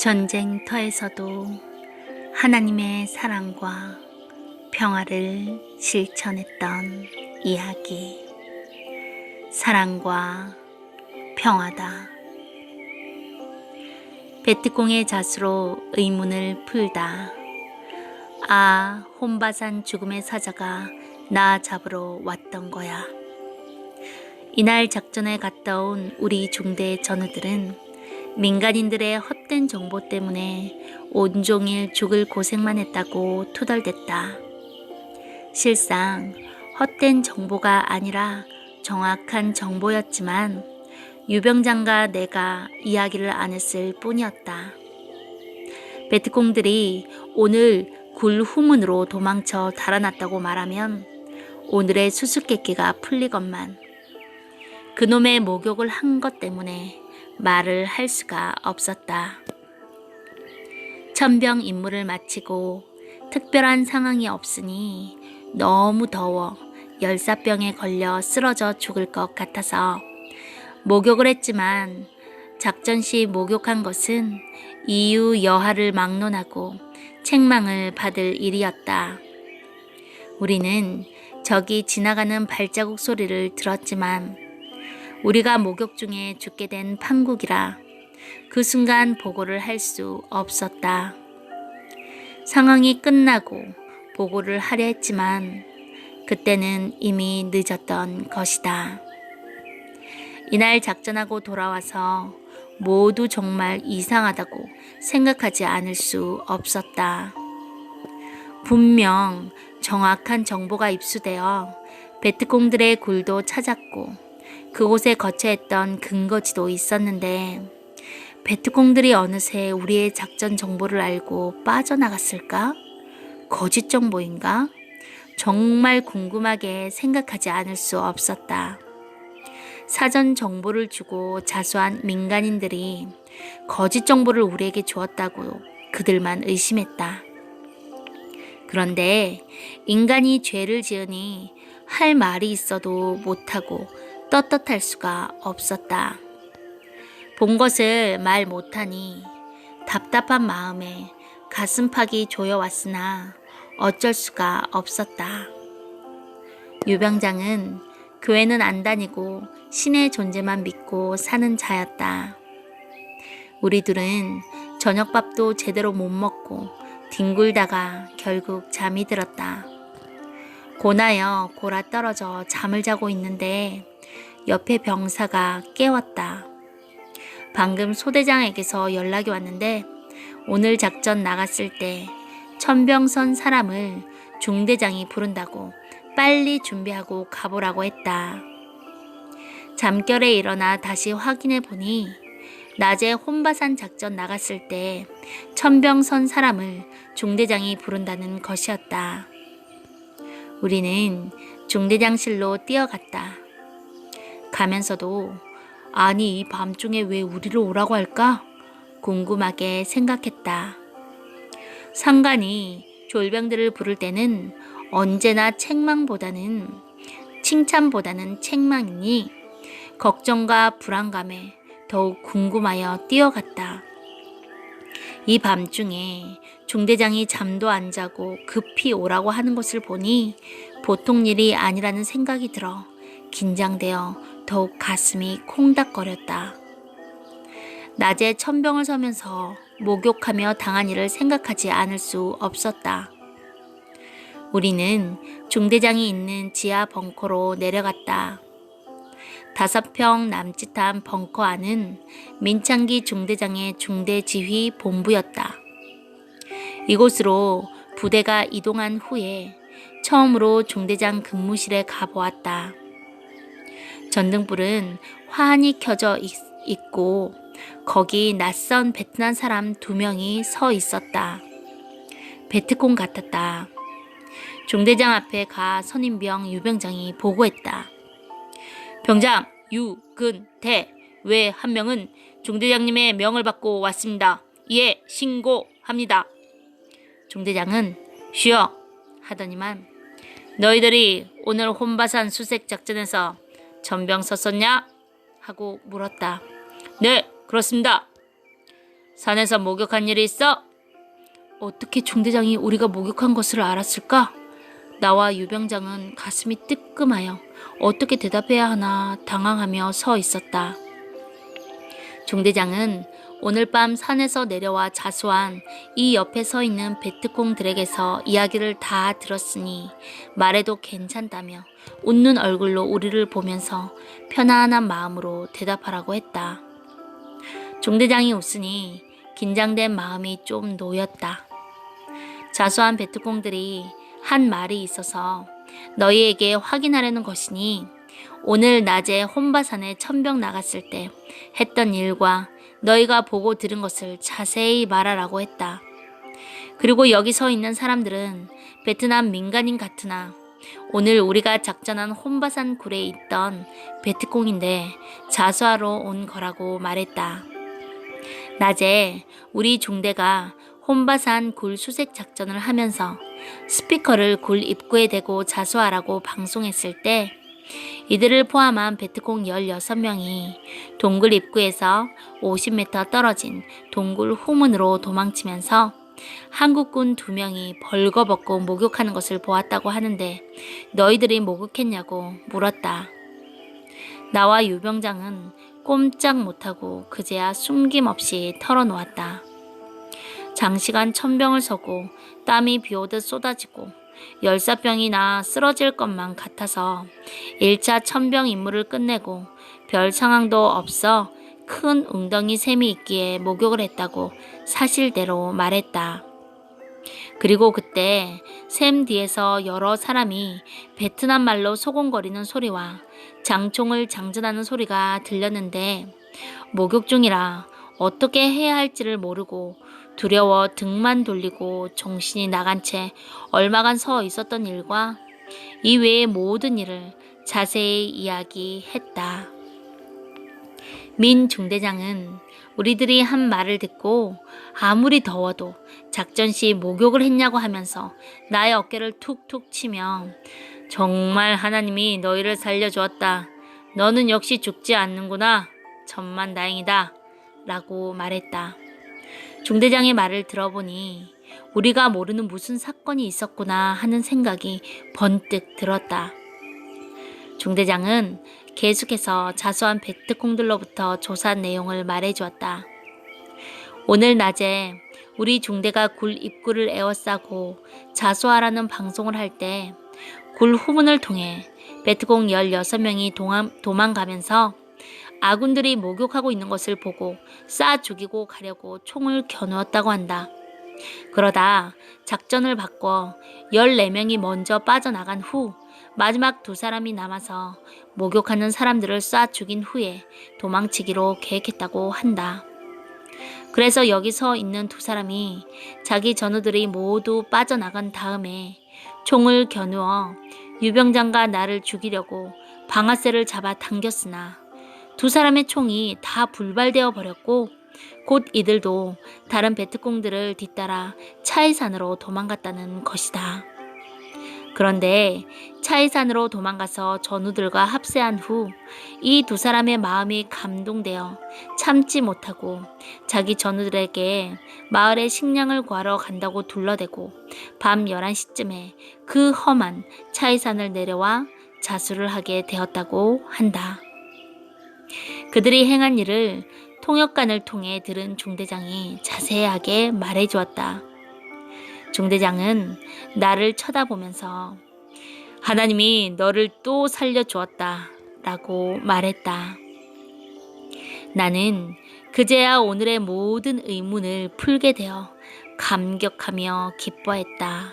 전쟁터에서도 하나님의 사랑과 평화를 실천했던 이야기. 사랑과 평화다. 베트콩의 자수로 의문을 풀다. 아, 혼바산 죽음의 사자가 나 잡으러 왔던 거야. 이날 작전에 갔다 온 우리 중대 전우들은 민간인들의 헛된 정보 때문에 온종일 죽을 고생만 했다고 투덜댔다. 실상 헛된 정보가 아니라 정확한 정보였지만 유병장과 내가 이야기를 안 했을 뿐이었다. 베트콩들이 오늘 굴 후문으로 도망쳐 달아났다고 말하면 오늘의 수수께끼가 풀리건만 그놈의 목욕을 한 것 때문에 말을 할 수가 없었다. 천병 임무를 마치고 특별한 상황이 없으니 너무 더워 열사병에 걸려 쓰러져 죽을 것 같아서 목욕을 했지만 작전 시 목욕한 것은 이유 여하를 막론하고 책망을 받을 일이었다. 우리는 저기 지나가는 발자국 소리를 들었지만 우리가 목욕 중에 죽게 된 판국이라 그 순간 보고를 할 수 없었다. 상황이 끝나고 보고를 하려 했지만 그때는 이미 늦었던 것이다. 이날 작전하고 돌아와서 모두 정말 이상하다고 생각하지 않을 수 없었다. 분명 정확한 정보가 입수되어 베트콩들의 굴도 찾았고 그곳에 거처했던 근거지도 있었는데 베트콩들이 어느새 우리의 작전 정보를 알고 빠져나갔을까? 거짓 정보인가? 정말 궁금하게 생각하지 않을 수 없었다. 사전 정보를 주고 자수한 민간인들이 거짓 정보를 우리에게 주었다고 그들만 의심했다. 그런데 인간이 죄를 지으니 할 말이 있어도 못하고 떳떳할 수가 없었다. 본 것을 말 못하니 답답한 마음에 가슴팍이 조여왔으나 어쩔 수가 없었다. 유병장은 교회는 안 다니고 신의 존재만 믿고 사는 자였다. 우리 둘은 저녁밥도 제대로 못 먹고 뒹굴다가 결국 잠이 들었다. 고나여 골아 떨어져 잠을 자고 있는데 옆에 병사가 깨웠다. 방금 소대장에게서 연락이 왔는데 오늘 작전 나갔을 때 천병선 사람을 중대장이 부른다고 빨리 준비하고 가보라고 했다. 잠결에 일어나 다시 확인해 보니 낮에 혼바산 작전 나갔을 때 천병선 사람을 중대장이 부른다는 것이었다. 우리는 중대장실로 뛰어갔다. 가면서도 아니 이 밤중에 왜 우리를 오라고 할까? 궁금하게 생각했다. 상관이 졸병들을 부를 때는 언제나 칭찬보다는 책망이니 걱정과 불안감에 더욱 궁금하여 뛰어갔다. 이 밤중에 중대장이 잠도 안 자고 급히 오라고 하는 것을 보니 보통 일이 아니라는 생각이 들어 긴장되어 더욱 가슴이 콩닥거렸다. 낮에 천병을 서면서 목욕하며 당한 일을 생각하지 않을 수 없었다. 우리는 중대장이 있는 지하 벙커로 내려갔다. 5평 남짓한 벙커 안은 민창기 중대장의 중대지휘 본부였다. 이곳으로 부대가 이동한 후에 처음으로 중대장 근무실에 가보았다. 전등불은 환히 켜져 있고 거기 낯선 베트남 사람 2명이 서 있었다. 베트콩 같았다. 중대장 앞에 가 선임병 유병장이 보고했다. 병장 유근태 외 한 명은 중대장님의 명을 받고 왔습니다. 이에 신고합니다. 중대장은 쉬어 하더니만 너희들이 오늘 혼바산 수색 작전에서 전병 섰었냐? 하고 물었다. 네, 그렇습니다. 산에서 목욕한 일이 있어? 어떻게 중대장이 우리가 목욕한 것을 알았을까? 나와 유병장은 가슴이 뜨끔하여 어떻게 대답해야 하나 당황하며 서 있었다. 중대장은 오늘 밤 산에서 내려와 자수한 이 옆에 서 있는 베트콩들에게서 이야기를 다 들었으니 말해도 괜찮다며 웃는 얼굴로 우리를 보면서 편안한 마음으로 대답하라고 했다. 중대장이 웃으니 긴장된 마음이 좀 놓였다. 자수한 베트콩들이 한 말이 있어서 너희에게 확인하려는 것이니 오늘 낮에 혼바산에 천병 나갔을 때 했던 일과 너희가 보고 들은 것을 자세히 말하라고 했다. 그리고 여기 서 있는 사람들은 베트남 민간인 같으나 오늘 우리가 작전한 혼바산 굴에 있던 베트콩인데 자수하러 온 거라고 말했다. 낮에 우리 중대가 혼바산 굴 수색 작전을 하면서 스피커를 굴 입구에 대고 자수하라고 방송했을 때 이들을 포함한 베트콩 16명이 동굴 입구에서 50m 떨어진 동굴 후문으로 도망치면서 한국군 2명이 벌거벗고 목욕하는 것을 보았다고 하는데 너희들이 목욕했냐고 물었다. 나와 유병장은 꼼짝 못하고 그제야 숨김없이 털어놓았다. 장시간 천병을 서고 땀이 비오듯 쏟아지고 열사병이 나 쓰러질 것만 같아서 1차 천병 임무를 끝내고 별 상황도 없어 큰 웅덩이 샘이 있기에 목욕을 했다고 사실대로 말했다. 그리고 그때 샘 뒤에서 여러 사람이 베트남 말로 소곤거리는 소리와 장총을 장전하는 소리가 들렸는데 목욕 중이라 어떻게 해야 할지를 모르고 두려워 등만 돌리고 정신이 나간 채 얼마간 서 있었던 일과 이 외의 모든 일을 자세히 이야기했다. 민 중대장은 우리들이 한 말을 듣고 아무리 더워도 작전 시 목욕을 했냐고 하면서 나의 어깨를 툭툭 치며 정말 하나님이 너희를 살려주었다. 너는 역시 죽지 않는구나. 천만다행이다. 라고 말했다. 중대장의 말을 들어보니 우리가 모르는 무슨 사건이 있었구나 하는 생각이 번뜩 들었다. 중대장은 계속해서 자수한 베트콩들로부터 조사한 내용을 말해주었다. 오늘 낮에 우리 중대가 굴 입구를 에워싸고 자수하라는 방송을 할 때 굴 후문을 통해 베트콩 16명이 도망가면서 아군들이 목욕하고 있는 것을 보고 쏴 죽이고 가려고 총을 겨누었다고 한다. 그러다 작전을 바꿔 14명이 먼저 빠져나간 후 마지막 2사람이 남아서 목욕하는 사람들을 쏴 죽인 후에 도망치기로 계획했다고 한다. 그래서 여기 서 있는 2사람이 자기 전우들이 모두 빠져나간 다음에 총을 겨누어 유병장과 나를 죽이려고 방아쇠를 잡아 당겼으나 2사람의 총이 다 불발되어 버렸고 곧 이들도 다른 베트콩들을 뒤따라 차이산으로 도망갔다는 것이다. 그런데 차이산으로 도망가서 전우들과 합세한 후 이 2사람의 마음이 감동되어 참지 못하고 자기 전우들에게 마을에 식량을 구하러 간다고 둘러대고 밤 11시쯤에 그 험한 차이산을 내려와 자수를 하게 되었다고 한다. 그들이 행한 일을 통역관을 통해 들은 중대장이 자세하게 말해주었다. 중대장은 나를 쳐다보면서 하나님이 너를 또 살려주었다 라고 말했다. 나는 그제야 오늘의 모든 의문을 풀게 되어 감격하며 기뻐했다.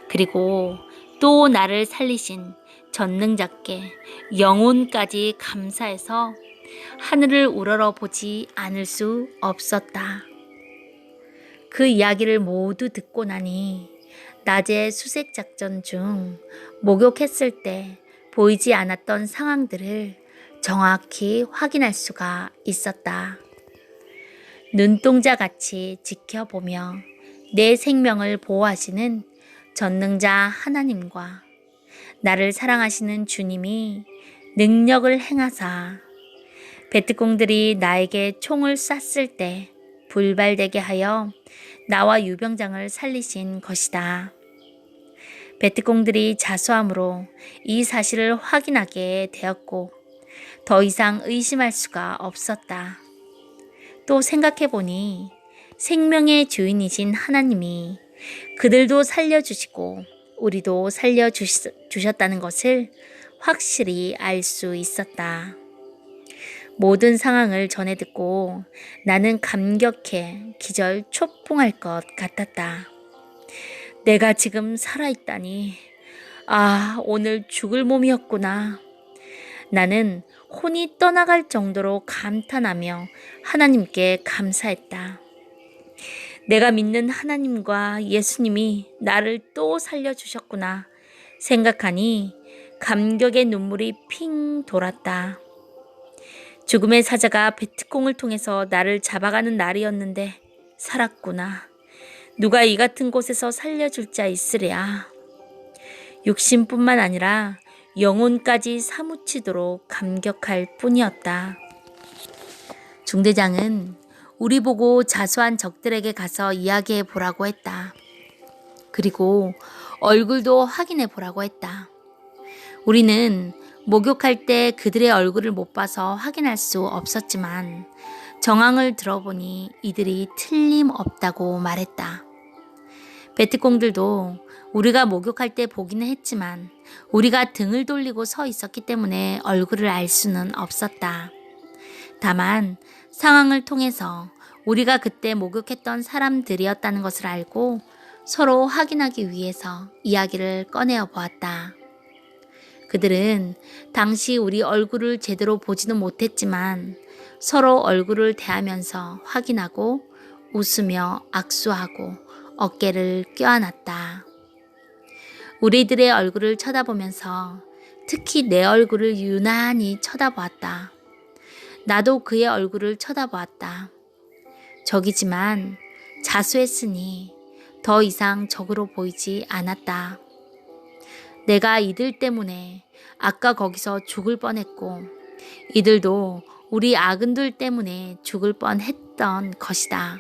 그리고 또 나를 살리신 전능자께 영혼까지 감사해서 하늘을 우러러 보지 않을 수 없었다. 그 이야기를 모두 듣고 나니 낮에 수색작전 중 목욕했을 때 보이지 않았던 상황들을 정확히 확인할 수가 있었다. 눈동자같이 지켜보며 내 생명을 보호하시는 전능자 하나님과 나를 사랑하시는 주님이 능력을 행하사 베트콩들이 나에게 총을 쐈을 때 불발되게 하여 나와 유병장을 살리신 것이다. 베트공들이 자수함으로 이 사실을 확인하게 되었고 더 이상 의심할 수가 없었다. 또 생각해보니 생명의 주인이신 하나님이 그들도 살려주시고 우리도 살려주셨다는 것을 확실히 알 수 있었다. 모든 상황을 전해 듣고 나는 감격해 기절 초풍할 것 같았다. 내가 지금 살아있다니. 아, 오늘 죽을 몸이었구나. 나는 혼이 떠나갈 정도로 감탄하며 하나님께 감사했다. 내가 믿는 하나님과 예수님이 나를 또 살려주셨구나 생각하니 감격의 눈물이 핑 돌았다. 죽음의 사자가 베트콩을 통해서 나를 잡아가는 날이었는데 살았구나. 누가 이 같은 곳에서 살려줄 자 있으랴. 육신뿐만 아니라 영혼까지 사무치도록 감격할 뿐이었다. 중대장은 우리 보고 자수한 적들에게 가서 이야기해 보라고 했다. 그리고 얼굴도 확인해 보라고 했다. 우리는 목욕할 때 그들의 얼굴을 못 봐서 확인할 수 없었지만 정황을 들어보니 이들이 틀림없다고 말했다. 베트공들도 우리가 목욕할 때 보기는 했지만 우리가 등을 돌리고 서 있었기 때문에 얼굴을 알 수는 없었다. 다만 상황을 통해서 우리가 그때 목욕했던 사람들이었다는 것을 알고 서로 확인하기 위해서 이야기를 꺼내어 보았다. 그들은 당시 우리 얼굴을 제대로 보지는 못했지만 서로 얼굴을 대하면서 확인하고 웃으며 악수하고 어깨를 껴안았다. 우리들의 얼굴을 쳐다보면서 특히 내 얼굴을 유난히 쳐다보았다. 나도 그의 얼굴을 쳐다보았다. 적이지만 자수했으니 더 이상 적으로 보이지 않았다. 내가 이들 때문에 아까 거기서 죽을 뻔했고 이들도 우리 악은들 때문에 죽을 뻔했던 것이다.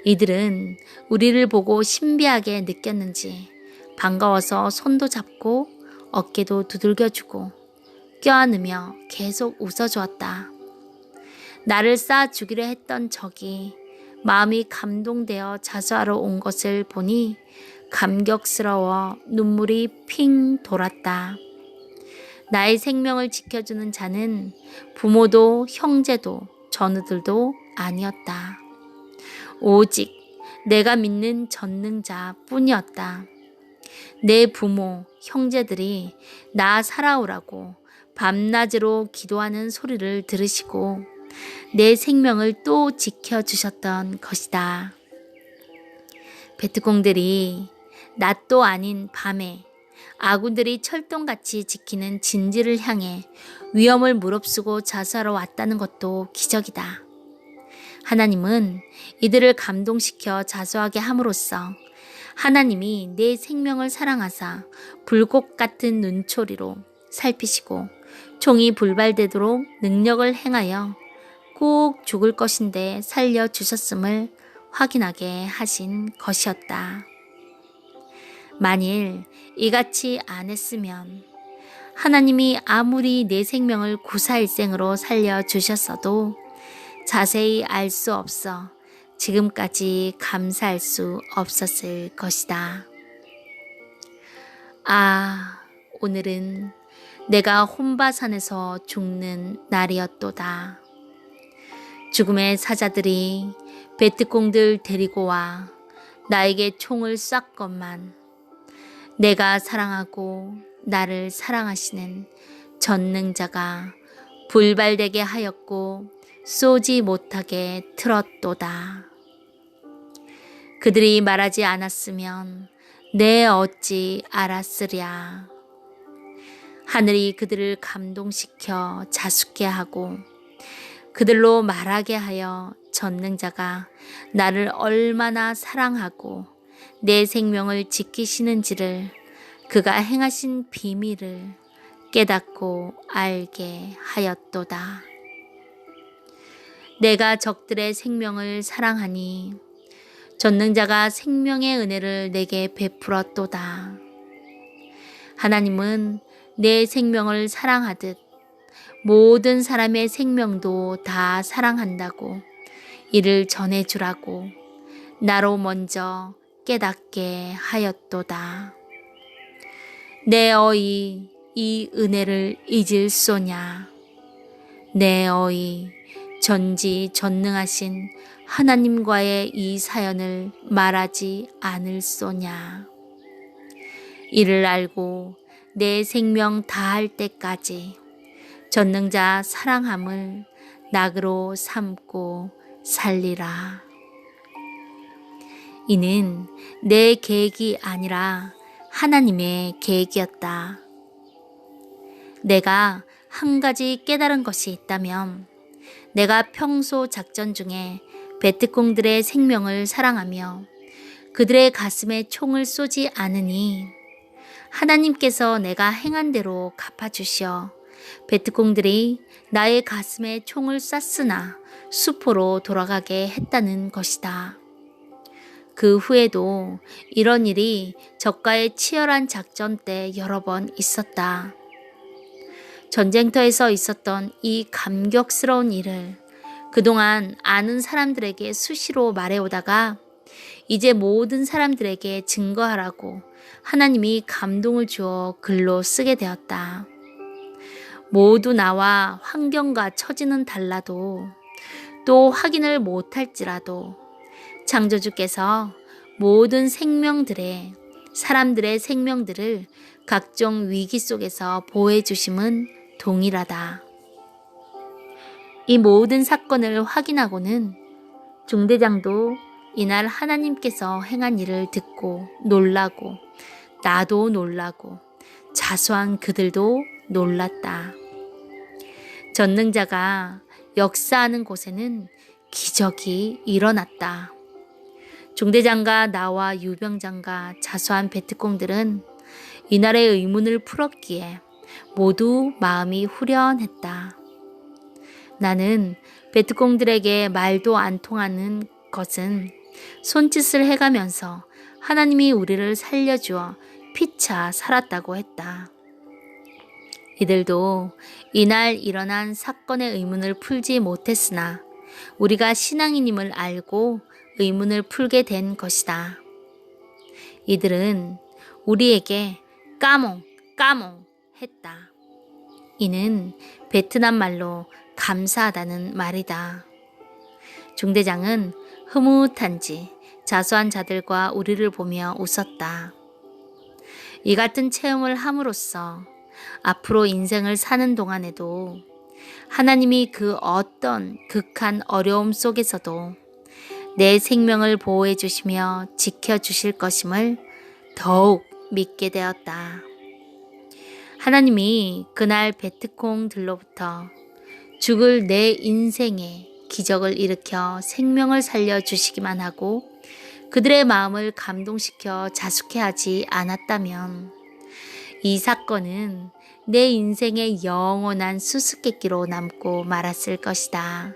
이들은 우리를 보고 신비하게 느꼈는지 반가워서 손도 잡고 어깨도 두들겨주고 껴안으며 계속 웃어주었다. 나를 쏴 죽이려 했던 적이 마음이 감동되어 자수하러 온 것을 보니 감격스러워 눈물이 핑 돌았다. 나의 생명을 지켜주는 자는 부모도 형제도 전우들도 아니었다. 오직 내가 믿는 전능자 뿐이었다. 내 부모, 형제들이 나 살아오라고 밤낮으로 기도하는 소리를 들으시고 내 생명을 또 지켜주셨던 것이다. 베트공들이 낮도 아닌 밤에 아군들이 철동같이 지키는 진지를 향해 위험을 무릅쓰고 자수하러 왔다는 것도 기적이다. 하나님은 이들을 감동시켜 자수하게 함으로써 하나님이 내 생명을 사랑하사 불꽃 같은 눈초리로 살피시고 총이 불발되도록 능력을 행하여 꼭 죽을 것인데 살려주셨음을 확인하게 하신 것이었다. 만일 이같이 안 했으면 하나님이 아무리 내 생명을 구사일생으로 살려주셨어도 자세히 알 수 없어 지금까지 감사할 수 없었을 것이다. 아, 오늘은 내가 혼바산에서 죽는 날이었도다. 죽음의 사자들이 베트공들 데리고 와 나에게 총을 쐈건만 내가 사랑하고 나를 사랑하시는 전능자가 불발되게 하였고 쏘지 못하게 틀었도다. 그들이 말하지 않았으면 내 어찌 알았으랴. 하늘이 그들을 감동시켜 자숙게 하고 그들로 말하게 하여 전능자가 나를 얼마나 사랑하고 내 생명을 지키시는지를 그가 행하신 비밀을 깨닫고 알게 하였도다. 내가 적들의 생명을 사랑하니 전능자가 생명의 은혜를 내게 베풀었도다. 하나님은 내 생명을 사랑하듯 모든 사람의 생명도 다 사랑한다고 이를 전해주라고 나로 먼저 깨닫게 하였도다. 내 어이 이 은혜를 잊을소냐. 내 어이 전지전능하신 하나님과의 이 사연을 말하지 않을소냐. 이를 알고 내 생명 다할 때까지 전능자 사랑함을 낙으로 삼고 살리라. 이는 내 계획이 아니라 하나님의 계획이었다. 내가 한 가지 깨달은 것이 있다면 내가 평소 작전 중에 베트콩들의 생명을 사랑하며 그들의 가슴에 총을 쏘지 않으니 하나님께서 내가 행한 대로 갚아주시어 베트콩들이 나의 가슴에 총을 쐈으나 수포로 돌아가게 했다는 것이다. 그 후에도 이런 일이 적과의 치열한 작전 때 여러 번 있었다. 전쟁터에서 있었던 이 감격스러운 일을 그동안 아는 사람들에게 수시로 말해오다가 이제 모든 사람들에게 증거하라고 하나님이 감동을 주어 글로 쓰게 되었다. 모두 나와 환경과 처지는 달라도 또 확인을 못할지라도 창조주께서 모든 사람들의 생명들을 각종 위기 속에서 보호해 주심은 동일하다. 이 모든 사건을 확인하고는 중대장도 이날 하나님께서 행한 일을 듣고 놀라고 나도 놀라고 자수한 그들도 놀랐다. 전능자가 역사하는 곳에는 기적이 일어났다. 중대장과 나와 유병장과 자수한 베트콩들은 이날의 의문을 풀었기에 모두 마음이 후련했다. 나는 베트콩들에게 말도 안 통하는 것은 손짓을 해가면서 하나님이 우리를 살려주어 피차 살았다고 했다. 이들도 이날 일어난 사건의 의문을 풀지 못했으나 우리가 신앙인임을 알고 의문을 풀게 된 것이다. 이들은 우리에게 까몽 했다. 이는 베트남 말로 감사하다는 말이다. 중대장은 흐뭇한지 자수한 자들과 우리를 보며 웃었다. 이 같은 체험을 함으로써 앞으로 인생을 사는 동안에도 하나님이 그 어떤 극한 어려움 속에서도 내 생명을 보호해 주시며 지켜주실 것임을 더욱 믿게 되었다. 하나님이 그날 베트콩들로부터 죽을 내 인생에 기적을 일으켜 생명을 살려주시기만 하고 그들의 마음을 감동시켜 자숙해 하지 않았다면 이 사건은 내 인생의 영원한 수수께끼로 남고 말았을 것이다.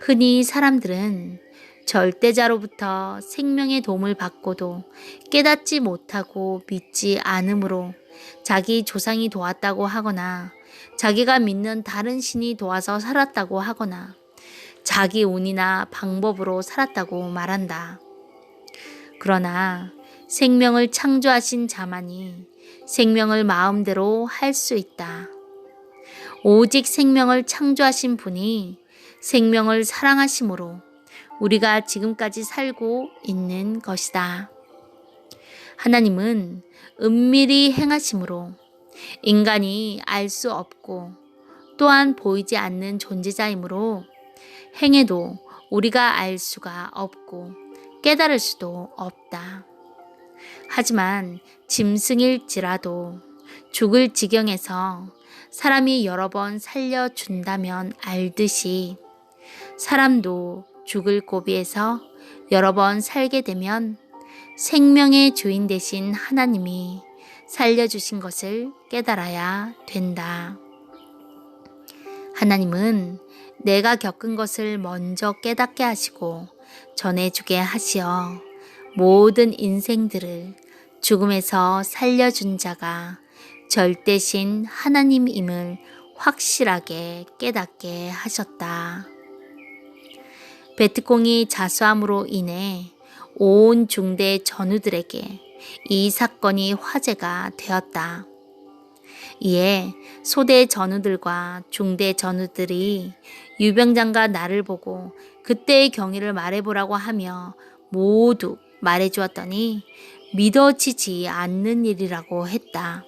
흔히 사람들은 절대자로부터 생명의 도움을 받고도 깨닫지 못하고 믿지 않으므로 자기 조상이 도왔다고 하거나 자기가 믿는 다른 신이 도와서 살았다고 하거나 자기 운이나 방법으로 살았다고 말한다. 그러나 생명을 창조하신 자만이 생명을 마음대로 할 수 있다. 오직 생명을 창조하신 분이 생명을 사랑하심으로 우리가 지금까지 살고 있는 것이다. 하나님은 은밀히 행하심으로 인간이 알 수 없고 또한 보이지 않는 존재자이므로 행해도 우리가 알 수가 없고 깨달을 수도 없다. 하지만 짐승일지라도 죽을 지경에서 사람이 여러 번 살려준다면 알듯이 사람도 죽을 고비에서 여러 번 살게 되면 생명의 주인 되신 하나님이 살려주신 것을 깨달아야 된다. 하나님은 내가 겪은 것을 먼저 깨닫게 하시고 전해주게 하시어 모든 인생들을 죽음에서 살려준 자가 절대신 하나님임을 확실하게 깨닫게 하셨다. 베트콩이 자수함으로 인해 온 중대 전우들에게 이 사건이 화제가 되었다. 이에 소대 전우들과 중대 전우들이 유병장과 나를 보고 그때의 경위를 말해보라고 하며 모두 말해주었더니 믿어지지 않는 일이라고 했다.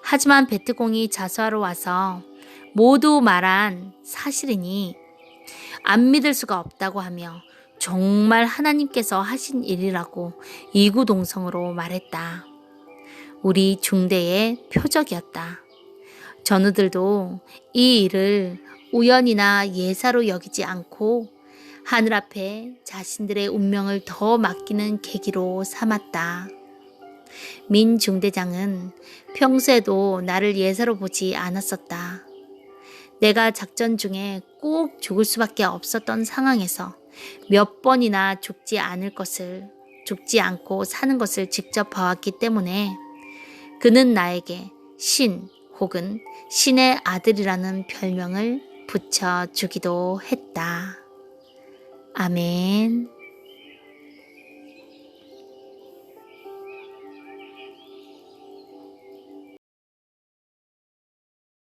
하지만 베트콩이 자수하러 와서 모두 말한 사실이니 안 믿을 수가 없다고 하며 정말 하나님께서 하신 일이라고 이구동성으로 말했다. 우리 중대의 표적이었다. 전우들도 이 일을 우연이나 예사로 여기지 않고 하늘 앞에 자신들의 운명을 더 맡기는 계기로 삼았다. 민 중대장은 평소에도 나를 예사로 보지 않았었다. 내가 작전 중에 꼭 죽을 수밖에 없었던 상황에서 몇 번이나 죽지 않고 사는 것을 직접 봐왔기 때문에 그는 나에게 신 혹은 신의 아들이라는 별명을 붙여주기도 했다. 아멘.